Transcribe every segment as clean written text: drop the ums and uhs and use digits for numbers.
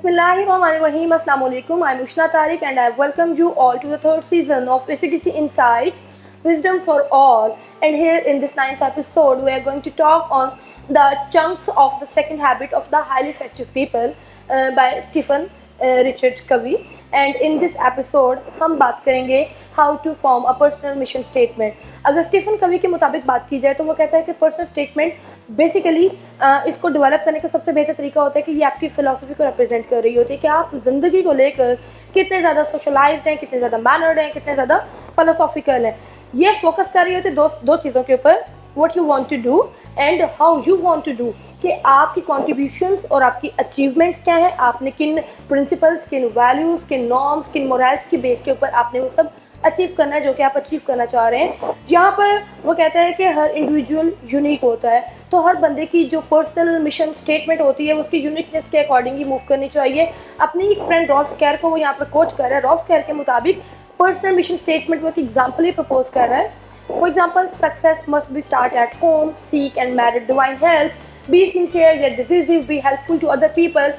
Bismillahirrahmanirrahim. Assalamu alaikum. I'm Ushna Tariq and I welcome you all to the third season of ACDC Insights, Wisdom for All. And here in this ninth episode, we are going to talk on the chunks of the second habit of the highly effective people by Stephen Richard Covey. And in this episode, हम बात करेंगे how to form a personal mission statement. अगर Stephen कवी के मुताबिक बात की जाए तो वो कहता है कि पर्सनल स्टेटमेंट बेसिकली इसको डेवलप करने का सबसे बेहतर तरीका होता है कि ये आपकी फिलॉसफी को रिप्रेजेंट कर रही होती है कि आप ज़िंदगी को लेकर कितने ज़्यादा सोशलाइज्ड हैं, कितने ज़्यादा मैनर्ड हैं, कितने ज़्यादा फिलोसॉफिकल हैं. ये फोकस कर रही होती है दो चीज़ों के ऊपर, what you want to do and how you want to do, कि आपकी कॉन्ट्रीब्यूशंस और आपकी अचीवमेंट्स क्या है, आपने किन प्रिंसिपल्स, किन वैल्यूज़, किन नॉर्म्स, किन मोरल्स की बेस के ऊपर आपने वो सब अचीव करना है जो कि आप अचीव करना चाह रहे हैं. यहाँ पर वो कहता है कि हर इंडिविजुअल यूनिक होता है, तो हर बंदे की जो पर्सनल मिशन स्टेटमेंट होती है उसकी यूनिकनेस के अकॉर्डिंग ही मूव करनी चाहिए. अपनी एक फ्रेंड रॉल्फ केयर को वो यहाँ पर कोच कर रहा है. रॉल्फ केयर के मुताबिक पर्सनल मिशन स्टेटमेंट वो एक एग्जाम्पल ही प्रपोज कर रहा है. For example, success must be start at home, seek and merit divine help, be sincere yet decisive, be helpful to other people,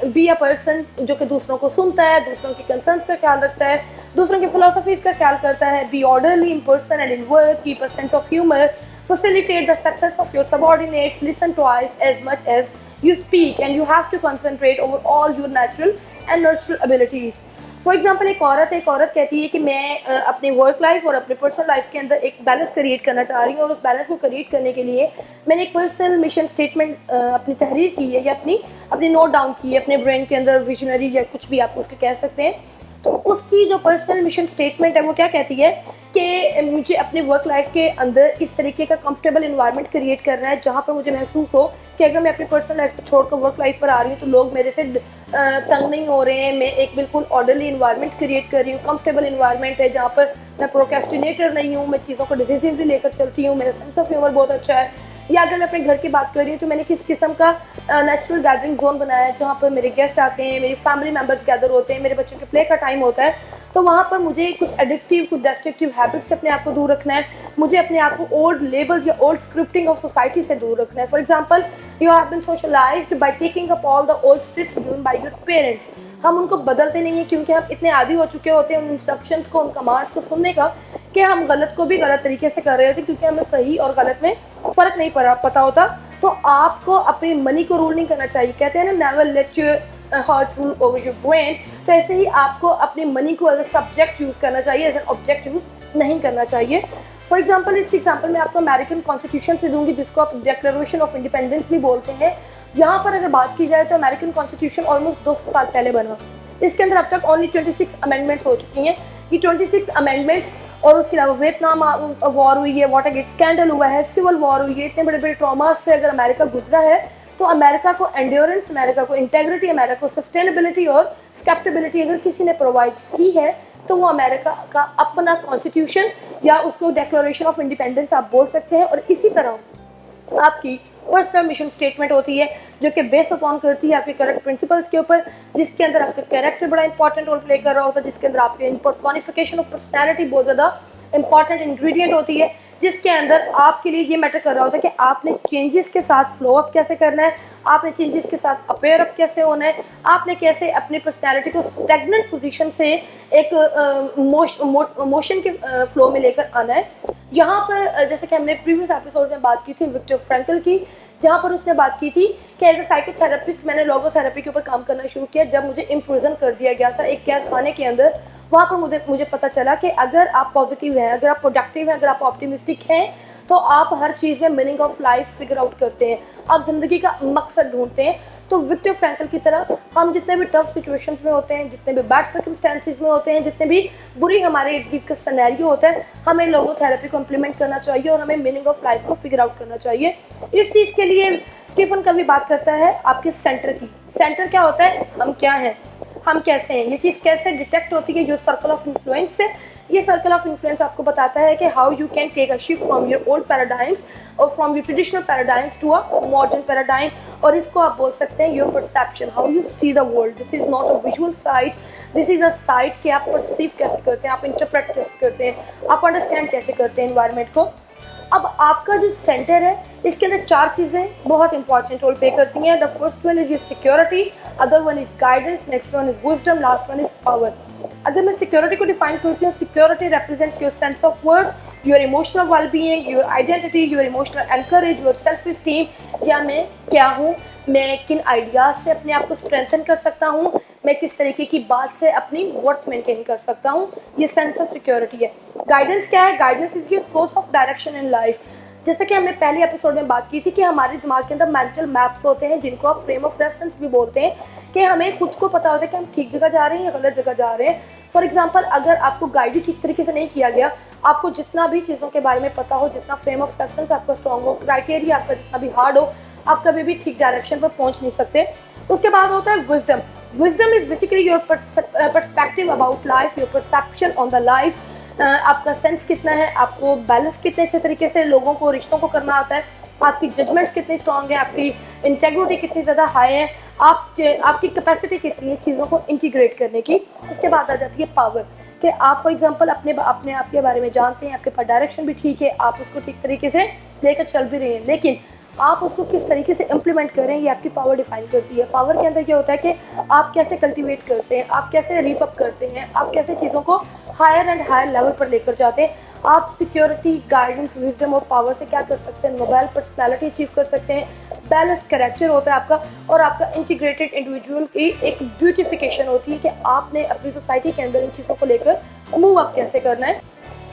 be a person जो कि दूसरों को सुनता है, दूसरों की कंसर्न्स का ख्याल रखता है, दूसरों की फिलोसफीज का ख्याल करता है, be orderly in person and in work, keep a sense of humour, facilitate the success of your subordinates, listen twice as much as you speak, and you have to concentrate over all your natural and nurtural abilities. For example, एक औरत कहती है कि मैं अपने work life और अपने personal life के अंदर एक बैलेंस क्रिएट करना चाह रही हूँ, और उस बैलेंस को क्रिएट करने के लिए मैंने एक पर्सनल मिशन स्टेटमेंट अपनी तहरीर की है या अपनी नोट डाउन की है अपने ब्रेन के अंदर, विजनरी या कुछ भी आप उसको कह सकते हैं. तो उसकी जो पर्सनल मिशन स्टेटमेंट है वो क्या कहती है कि मुझे अपने वर्क लाइफ के अंदर इस तरीके का कंफर्टेबल इन्वायरमेंट क्रिएट करना है जहाँ पर मुझे महसूस हो कि अगर मैं अपनी पर्सनल लाइफ को छोड़कर वर्क लाइफ पर आ रही हूँ तो लोग मेरे से तंग नहीं हो रहे हैं. मैं एक बिल्कुल ऑर्डरली इन्वायरमेंट क्रिएट कर रही हूँ, कंफर्टेबल इन्वायरमेंट है जहाँ पर मैं प्रोक्रेस्टिनेटर नहीं हूँ, मैं चीज़ों को डिसिसिवली लेकर चलती हूँ, मेरा सेंस ऑफ ह्यूमर बहुत अच्छा है. या अगर मैं अपने घर की बात कर रही हूँ तो मैंने किस किस्म का नेचुरल गैदरिंग जोन बनाया है जहाँ पर मेरे गेस्ट आते हैं, मेरी फैमिली मेम्बर्स गैदर होते हैं, मेरे बच्चों के प्ले का टाइम होता है. तो वहाँ पर मुझे कुछ एडिक्टिव, कुछ डिस्ट्रक्टिव हैबिट्स से अपने आप को दूर रखना है. मुझे अपने आप को ओल्ड लेबल्स या ओल्ड स्क्रिप्टिंग ऑफ सोसाइटी से दूर रखना है. For example, you have been socialised by taking up all the old scripts given by your parents. हम उनको बदलते नहीं हैं क्योंकि हम इतने आदी हो चुके होते हैं उन इंस्ट्रक्शंस को, उन कमांड्स को सुनने का, कि हम गलत को भी गलत तरीके से कर रहे होते हैं क्योंकि हमें सही और गलत में फ़र्क नहीं पता होता. तो आपको अपनी मनी को रूल नहीं करना चाहिए. कहते हैं ना, never let your heart rule over your brain. तो ऐसे ही आपको अपनी मनी को एज अ सब्जेक्ट यूज़ करना चाहिए, एज एन ऑब्जेक्ट यूज़ नहीं करना चाहिए. फॉर एग्जाम्पल, इस एग्जाम्पल में आपको अमेरिकन कॉन्स्टिट्यूशन से दूंगी जिसको आप डिक्लेरेशन ऑफ इंडिपेंडेंस भी बोलते हैं. यहाँ पर अगर बात की जाए तो अमेरिकन कॉन्स्टिट्यूशन ऑलमोस्ट 200 साल पहले बना. इसके अंदर अब तक ओनली 26 अमेंडमेंट्स हो चुकी हैं. ये 26 अमेंडमेंट्स और उसके अलावा वियतनाम वॉर हुई है, वाटरगेट स्कैंडल हुआ है, सिविल वॉर हुई है, इतने बड़े बड़े ट्रॉमास से अगर अमेरिका गुजरा है तो अमेरिका को एंड्योरेंस, अमेरिका को इंटेग्रिटी, अमेरिका को सस्टेनेबिलिटी और स्केप्टेबिलिटी अगर किसी ने प्रोवाइड की है तो वो अमेरिका का अपना कॉन्स्टिट्यूशन या उसको डिक्लेरेशन ऑफ इंडिपेंडेंस आप बोल सकते हैं. और इसी तरह आपकी पर्सनल मिशन स्टेटमेंट होती है जो कि बेस अपॉन करती है आपके करेक्ट प्रिंसिपल्स के ऊपर, जिसके अंदर आपका कैरेक्टर बड़ा इंपॉर्टेंट रोल प्ले कर रहा होता है, जिसके अंदर आपके पर्सोनिफिकेशन ऑफ पर्सनैलिटी बहुत ज़्यादा इंपॉर्टेंट इंग्रेडिएंट होती है, जिसके अंदर आपके लिए ये मैटर कर रहा होता है कि आपने चेंजेस के साथ फ्लो अप कैसे करना है, आपने चेंजेस के साथ अपेयर अप कैसे होना है, आपने कैसे अपनी पर्सनैलिटी को स्टैग्नेंट पोजीशन से एक मोशन के फ्लो में लेकर आना है. यहाँ पर जैसे कि हमने प्रीवियस एपिसोड में बात की थी विक्टर फ्रैंकल की, जहाँ पर उसने बात की थी कि एज ए साइकोथेरेपिस्ट मैंने लोगोथेरेपी के ऊपर काम करना शुरू किया जब मुझे इम्प्रिजन कर दिया गया था एक कैद खाने के अंदर. वहाँ पर मुझे पता चला कि अगर आप पॉजिटिव हैं, अगर आप प्रोडक्टिव हैं, अगर आप ऑप्टिमिस्टिक हैं तो आप हर चीज़ में meaning of life figure out करते हैं, आप ज़िंदगी का मकसद ढूंढते हैं. तो विक्टर फ्रैंकल की तरह हम जितने भी टफ सिचुएशंस में होते हैं, जितने भी बैड सर्कमस्टेंसेस में होते हैं, जितने भी बुरी हमारे इर्द गिर्द का सिनेरियो होता है, हमें लोगोथेरेपी को इम्प्लीमेंट करना चाहिए और हमें मीनिंग ऑफ लाइफ को फिगर आउट करना चाहिए. इस चीज़ के लिए स्टीफन कवी बात करता है आपके सेंटर की. सेंटर क्या होता है, हम क्या हैं, हम कैसे हैं, ये चीज़ कैसे डिटेक्ट होती है, जो सर्कल ऑफ इन्फ्लुएंस से. ये सर्कल ऑफ इन्फ्लुएंस आपको बताता है कि how you can take a shift from your old paradigms और from your traditional paradigms to a modern paradigm. और इसको आप बोल सकते हैं your perception, how you see the world. This is not a visual sight, this is a sight कि आप perceive कैसे करते हैं, आप इंटरप्रेट कैसे करते हैं, आप अंडरस्टैंड कैसे करते हैं इन्वायरमेंट को. अब आपका जो सेंटर है इसके अंदर 4 चीज़ें बहुत इंपॉर्टेंट रोल प्ले करती हैं। The first one is your security, other one is guidance, next one is wisdom, last one is power. अगर मैं सिक्योरिटी को डिफाइन करती हूँ, security represents your sense of worth, your emotional wellbeing, your identity, your emotional encourage, your self esteem, या मैं क्या हूँ, मैं किन आइडियाज से अपने आप को स्ट्रेंथन कर सकता हूँ, मैं किस तरीके की बात से अपनी वर्थ मेंटेन कर सकता हूँ, ये सेंस ऑफ सिक्योरिटी है। गाइडेंस क्या है? Guidance is your source of direction in life. जैसे कि हमने पहले एपिसोड में बात की थी कि हमारे दिमाग के अंदर मेंटल मैप्स होते हैं, जिनको आप फ्रेम ऑफ रेफरेंस भी बोलते हैं, कि हमें खुद को पता होता है कि हम ठीक जगह जा रहे हैं या गलत जगह जा रहे हैं। फॉर एग्जाम्पल, अगर आपको गाइड ही ठीक तरीके से नहीं किया गया, आपको जितना भी चीज़ों के बारे में पता हो, जितना फ्रेम ऑफ रेफरेंस आपका स्ट्रॉन्ग हो, क्राइटेरिया आपका जितना भी हार्ड हो, आप कभी भी ठीक डायरेक्शन पर पहुंच नहीं सकते। उसके बाद होता है wisdom. Wisdom is basically your perspective about life, your perception on the life. आपका सेंस कितना है, आपको बैलेंस कितने अच्छे तरीके से लोगों को, रिश्तों को करना आता है, आपकी जजमेंट्स कितनी स्ट्रॉन्ग है, आपकी इंटेग्रिटी कितनी ज़्यादा हाई है, आपकी कैपेसिटी कितनी है चीज़ों को इंटीग्रेट करने की। उसके बाद आ जाती है पावर, कि आप फॉर एग्जांपल अपने आप के बारे में जानते हैं, आपके पास डायरेक्शन भी ठीक है, आप उसको ठीक तरीके से लेकर चल भी रहे हैं, लेकिन आप उसको किस तरीके से इम्प्लीमेंट करें, ये आपकी पावर डिफाइन करती है। पावर के अंदर क्या होता है कि आप कैसे कल्टीवेट करते हैं, आप कैसे रीप अप करते हैं, आप कैसे चीज़ों को हायर एंड हायर लेवल पर लेकर जाते हैं। आप सिक्योरिटी, गाइडेंस, विजडम और पावर से क्या कर सकते हैं? मोबाइल पर्सनैलिटी अचीव कर सकते हैं, बैलेंस कैरेक्टर होता है आपका, और आपका इंटीग्रेटेड इंडिविजुअल की एक ब्यूटिफिकेशन होती है कि आपने अपनी सोसाइटी के अंदर इन चीज़ों को लेकर मूव अप कैसे करना है।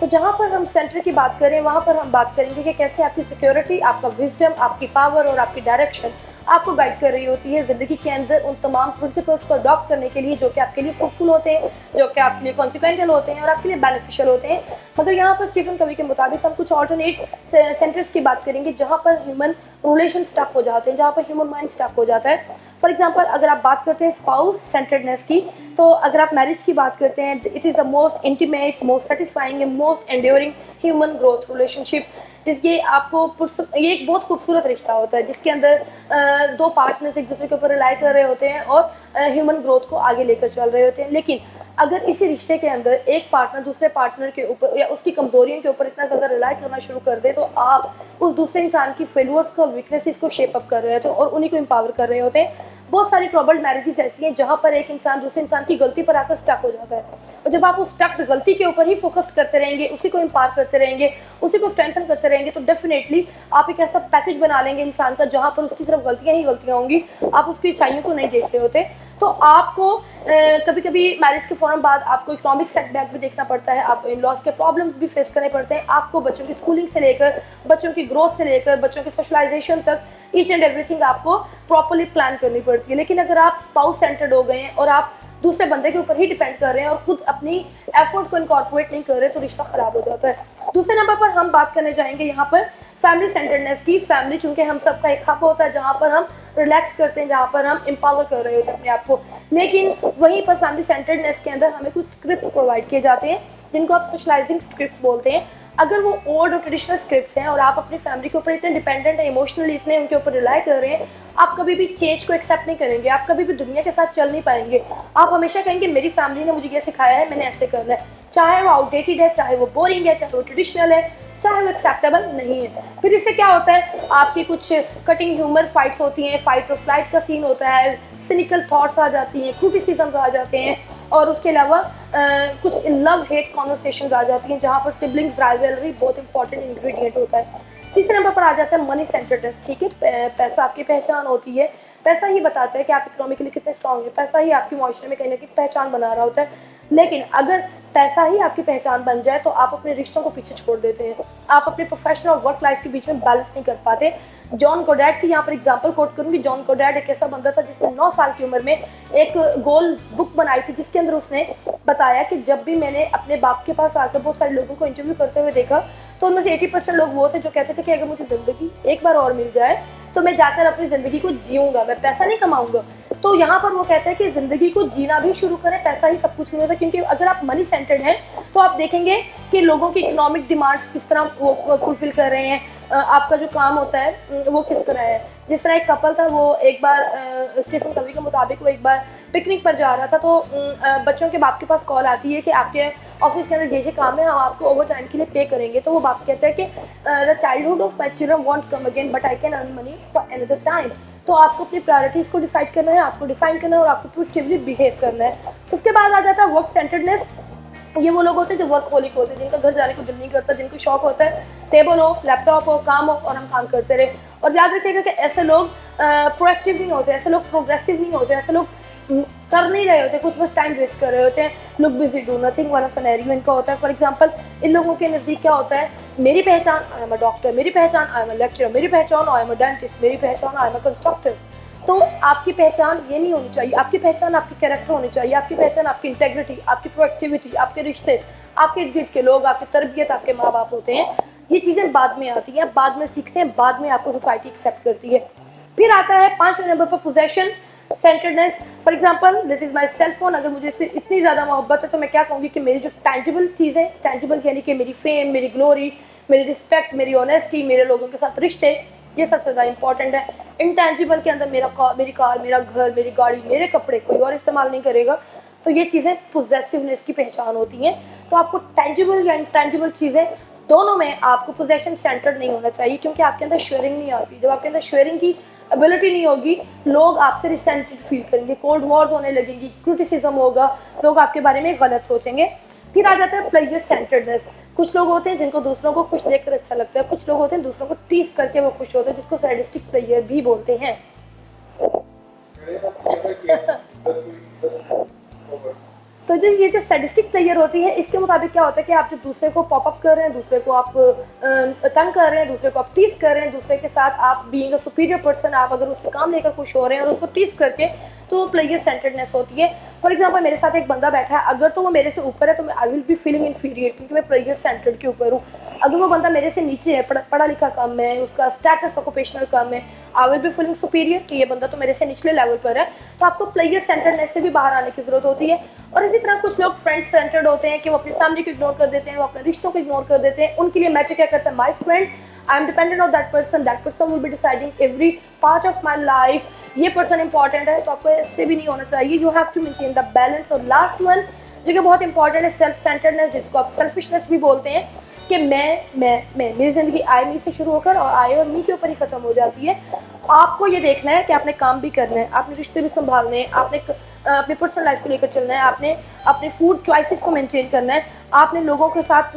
तो जहाँ पर हम सेंटर की बात करें, वहाँ पर हम बात करेंगे कि कैसे आपकी सिक्योरिटी, आपका विजडम, आपकी पावर और आपकी डायरेक्शन आपको गाइड कर रही होती है ज़िंदगी के अंदर उन तमाम प्रिंसिपल्स को अडॉप्ट करने के लिए, जो कि आपके लिए फ्रूटफुल होते हैं, जो कि आपके लिए कॉन्सिक्वेंशियल होते हैं और आपके लिए बेनिफिशियल होते हैं। मगर यहाँ पर स्टीफन कवी के मुताबिक हम कुछ ऑल्टरनेट सेंटर्स की बात करेंगे, जहाँ पर ह्यूमन रिलेशन स्टक हो जाते हैं, जहाँ पर ह्यूमन माइंड स्टक हो जाता है। फॉर एग्जाम्पल, अगर आप बात करते हैं स्पाउस सेंटर्डनेस की, तो अगर आप मैरिज की बात करते हैं, it is the most intimate, most satisfying and most enduring human growth relationship. जिसके आपको ये एक बहुत खूबसूरत रिश्ता होता है, जिसके अंदर दो पार्टनर्स एक दूसरे के ऊपर रिलाई कर रहे होते हैं और ह्यूमन ग्रोथ को आगे लेकर चल रहे होते हैं। लेकिन अगर इसी रिश्ते के अंदर एक पार्टनर दूसरे पार्टनर के ऊपर या उसकी कमजोरियों के ऊपर इतना ज़्यादा रिलाई करना शुरू कर दे, तो आप उस दूसरे इंसान की फेलियर्स को, वीकनेसेस को शेप अप कर रहे होते हैं और उन्हीं को एम्पावर कर रहे होते हैं। बहुत सारी ट्रबल्ड मैरिजेस ऐसी हैं जहाँ पर एक इंसान दूसरे इंसान की गलती पर आकर स्टक हो जाता है, और जब आप उस स्टक गलती के ऊपर ही फोकस करते रहेंगे, उसी को इम्पावर करते रहेंगे, उसी को स्ट्रेंथन करते रहेंगे, तो डेफिनेटली आप एक ऐसा पैकेज बना लेंगे इंसान का जहाँ पर उसकी सिर्फ गलतियाँ ही गलतियाँ होंगी, आप उसकी अच्छाइयों को नहीं देख रहे होते। तो आपको कभी कभी मैरिज के फौरन बाद आपको इकोनॉमिक सेटबैक भी देखना पड़ता है, आप इन लॉस के प्रॉब्लम्स भी फेस करने पड़ते हैं, आपको बच्चों की स्कूलिंग से लेकर, बच्चों की ग्रोथ से लेकर, बच्चों की सोशलाइजेशन तक ईच एंड एवरीथिंग आपको प्रॉपर्ली प्लान करनी पड़ती है। लेकिन अगर आप स्पाउस सेंटर्ड हो गए हैं और आप दूसरे बंदे के ऊपर ही डिपेंड कर रहे हैं और खुद अपनी एफर्ट को इनकॉर्पोरेट नहीं कर रहे, तो रिश्ता खराब हो जाता है। दूसरे नंबर पर हम बात करने जाएंगे यहाँ पर फैमिली सेंटर्डनेस की। फैमिली चूंकि हम सबका एक हब होता है जहाँ पर हम रिलैक्स करते हैं, जहाँ पर हम एम्पावर कर रहे होते हैं अपने आप को, लेकिन वहीं पर फैमिली सेंटर्डनेस के अंदर हमें कुछ स्क्रिप्ट प्रोवाइड किए जाते हैं, जिनको आप सोशलाइजिंग स्क्रिप्ट बोलते हैं। अगर वो ओल्ड और ट्रेडिशनल स्क्रिप्ट हैं और आप अपनी फैमिली के ऊपर इतने डिपेंडेंट है, इमोशनली इतने उनके ऊपर रिलाई कर रहे हैं, आप कभी भी चेंज को एक्सेप्ट नहीं करेंगे, आप कभी भी दुनिया के साथ चल नहीं पाएंगे। आप हमेशा कहेंगे मेरी फैमिली ने मुझे ये सिखाया है, मैंने ऐसे करना है, चाहे वो आउटडेटेड है, चाहे वो बोरिंग है, चाहे वो ट्रेडिशनल है, चाहे वो एक्सेप्टेबल नहीं है। फिर इससे क्या होता है, आपकी कुछ कटिंग ह्यूमर फाइट्स होती हैं, फाइट और फ्लाइट का सीन होता है, सिनिकल थॉट्स आ जाती हैं, क्रिटिसिज्म आ जाते हैं, और उसके अलावा कुछ लव हेट कॉन्वर्सेशंस आ जाती हैं, जहाँ पर सिबलिंग्स राइवलरी बहुत इंपॉर्टेंट इंग्रेडिएंट होता है। तीसरे नंबर पर आ जाता है मनी सेंटर्डनेस। ठीक है, पैसा आपकी पहचान होती है, पैसा ही बताता है कि आप इकोनॉमिकली कितने स्ट्रॉन्ग है, पैसा ही आपकी माशरे में कहीं ना कहीं पहचान बना रहा होता है। लेकिन अगर पैसा ही आपकी पहचान बन जाए तो आप अपने रिश्तों को पीछे छोड़ देते हैं, आप अपने प्रोफेशनल और वर्क लाइफ के बीच में बैलेंस नहीं कर पाते। जॉन गोडैट की यहाँ पर एग्जांपल कोट करूंगी। जॉन गोडैट एक ऐसा बंदा था जिसने 9 साल की उम्र में एक गोल बुक बनाई थी, जिसके अंदर उसने बताया कि जब भी मैंने अपने बाप के पास आकर बहुत सारे लोगों को इंटरव्यू करते हुए देखा, तो उनमें से 80% लोग वो थे जो कहते थे कि अगर मुझे जिंदगी एक बार और मिल जाए तो मैं जाकर अपनी जिंदगी को जीऊंगा, मैं पैसा नहीं कमाऊंगा। तो यहाँ पर वो कहते हैं कि जिंदगी को जीना भी शुरू करें, पैसा ही सब कुछ नहीं होता। क्योंकि अगर आप मनी सेंटर्ड हैं तो आप देखेंगे कि लोगों की इकोनॉमिक डिमांड्स किस तरह वो फुलफिल कर रहे हैं, आपका जो काम होता है वो किस तरह है। जिस तरह एक कपल था, वो एक बार स्टीफन कवी के मुताबिक वो एक बार पिकनिक पर जा रहा था, तो बच्चों के बाप के पास कॉल आती है कि आपके ऑफिस के अंदर ये काम है, हम आपको ओवर टाइम के लिए पे करेंगे। तो वो बाप कहता है कि the childhood of my children want come again but I can earn money for another time. तो आपको अपनी प्रायोरिटीज को डिसाइड करना है, आपको डिफाइन करना है और आपको पॉजिटिवली बिहेव करना है। उसके बाद आ जाता है वर्क सेंटर्डनेस। ये वो लोग होते हैं जो वर्कहोलिक होते हैं, जिनका घर जाने को दिल नहीं करता, जिनको शौक होता है टेबल हो, लैपटॉप हो, काम हो और हम काम करते रहे। और याद रखिएगा कि ऐसे लोग प्रोएक्टिव नहीं होते, ऐसे लोग प्रोग्रेसिव नहीं होते, ऐसे लोग कर नहीं रहे होते, कुछ बस टाइम वेस्ट कर रहे होते हैं। लुक बिजी डू नथिंग वाला सिनेरियो इनका होता है। फॉर एग्जांपल इन लोगों के नज़दीक क्या होता है, मेरी पहचान आई एम अ डॉक्टर, मेरी पहचान आई एम अ लेक्चरर, मेरी पहचान आई एम अ डेंटिस्ट, मेरी पहचान आई एम अ कंस्ट्रक्टर। तो आपकी पहचान ये नहीं होनी चाहिए, आपकी पहचान आपकी कैरेक्टर होनी चाहिए, आपकी पहचान आपकी इंटेग्रिटी, आपकी प्रोएक्टिविटी, आपके रिश्ते, आपके इर्द गिर्द के लोग, आपकी तरबियत, आपके माँ बाप होते हैं। ये चीज़ें बाद में आती हैं, बाद में सीखते हैं, बाद में आपको सोसाइटी एक्सेप्ट करती है। फिर आता है 5वें नंबर पर possession centredness. For example this is my cell phone. अगर मुझे इससे इतनी ज़्यादा मोहब्बत है तो मैं क्या कहूँगी कि मेरी जो टैंजिबल चीज़ें, टैंजिबल यानी कि मेरी फेम, मेरी ग्लोरी, मेरी रिस्पेक्ट, मेरी ऑनेस्टी, मेरे लोगों के साथ रिश्ते, ये सबसे ज़्यादा इंपॉर्टेंट है। इनटैंजिबल के अंदर मेरी कार, मेरा घर, मेरी गाड़ी, मेरे कपड़े कोई और इस्तेमाल नहीं करेगा। तो ये चीज़ें पोजेसिवनेस की पहचान होती हैं। तो आपको टैंजिबल या इनटैंजिबल चीज़ें दोनों में आपको पोजेशन सेंटर्ड नहीं होना चाहिए, क्योंकि आपके अंदर शेयरिंग नहीं आती। जब आपके अंदर शेयरिंग की एबिलिटी नहीं होगी, लोग आपसे रिसेंटेड फील करेंगे, कोल्ड वॉर्स होने लगेंगी, क्रिटिसिज्म होगा, लोग आपके बारे में गलत सोचेंगे। फिर आ जाता है प्लेजर सेंटर्डनेस। कुछ लोग होते हैं जिनको दूसरों को खुश देखकर अच्छा लगता है, कुछ लोग होते हैं दूसरों को टीज करके वो खुश होते हैं, जिसको सैडिस्टिक प्लेजर भी बोलते हैं। तो ये जो सैडिस्टिक प्लेयर होती है, इसके मुताबिक क्या होता है कि आप जो दूसरे को पॉप अप कर रहे हैं, दूसरे को आप तंग कर रहे हैं, दूसरे को आप टीज कर रहे हैं, दूसरे के साथ आप बीइंग अ सुपीरियर पर्सन, आप अगर उससे काम लेकर खुश हो रहे हैं और उसको टीज करके, तो प्लेयर सेंटर्डनेस होती है। फॉर एग्जाम्पल मेरे साथ एक बंदा बैठा है, अगर तो वो मेरे से ऊपर है तो मैं I will be feeling inferior, क्योंकि मैं प्लेयर सेंटर्ड के ऊपर हूँ। अगर वो बंदा मेरे से नीचे है, पढ़ा लिखा कम है, उसका स्टेटस ऑक्यूपेशनल कम है, I will be feeling superior कि ये बंदा तो मेरे से निचले लेवल पर है। तो आपको प्लेयर सेंटर्डनेस से भी बाहर आने की जरूरत होती है। और इसी तरह कुछ लोग फ्रेंड सेंटर्ड होते हैं कि वो अपनी फैमिली को इग्नोर कर देते हैं, वो अपने रिश्तों को इग्नोर कर देते हैं। उनके लिए मैच क्या करता है, my friend, I am dependent on that person will be deciding every part of my life, ये पर्सन इंपॉर्टेंट है। तो आपको ऐसे भी नहीं होना चाहिए, you have to maintain the balance. और लास्ट वन जो कि बहुत इंपॉर्टेंट है, सेल्फ सेंटर्डनेस, जिसको आप सेल्फिशनेस भी बोलते हैं, कि मैं मेरी जिंदगी आई मी से शुरू होकर और आई और मी के ऊपर ही खत्म हो जाती है। आपको ये देखना है कि आपने काम भी करना है, आपने रिश्ते भी संभालने हैं, आपने अपनी पर्सनल लाइफ को लेकर चलना है, आपने अपने फूड चॉइसेस को मेंटेन करना है, आपने लोगों के साथ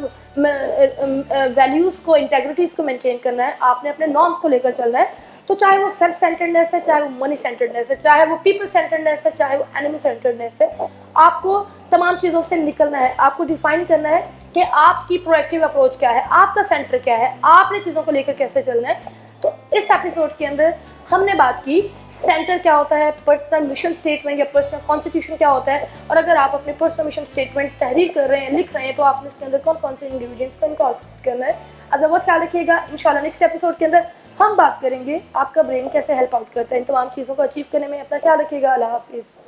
वैल्यूज़ को, इंटेग्रिटीज़ को मेंटेन करना है, आपने अपने नॉर्म्स को लेकर चलना है। तो चाहे वो सेल्फ सेंटर्डनेस है, चाहे वो मनी सेंटर्डनेस है, चाहे वो पीपल सेंटर्डनेस है, चाहे वो एनिमल सेंटर्डनेस है, आपको तमाम चीज़ों से निकलना है। आपको डिफाइन करना है कि आपकी प्रोएक्टिव अप्रोच क्या है, आपका सेंटर क्या है, आपने चीज़ों को लेकर कैसे चलना है। तो इस एपिसोड के अंदर हमने बात की सेंटर क्या होता है, पर्सनल मिशन स्टेटमेंट या पर्सनल कॉन्स्टिट्यूशन क्या होता है, और अगर आप अपने पर्सनल मिशन स्टेटमेंट तहरीर कर रहे हैं, लिख रहे हैं, तो आपने इसके अंदर कौन कौन से इंग्रेडिएंट्स का इनकॉर्पोरेट करना है। अगर वो ख्याल रखिएगा, इंशाल्लाह नेक्स्ट एपिसोड के अंदर हम बात करेंगे आपका ब्रेन कैसे हेल्प आउट करता है इन तमाम चीज़ों को अचीव करने में। अपना ख्याल रखिएगा। अल्लाह हाफिज़।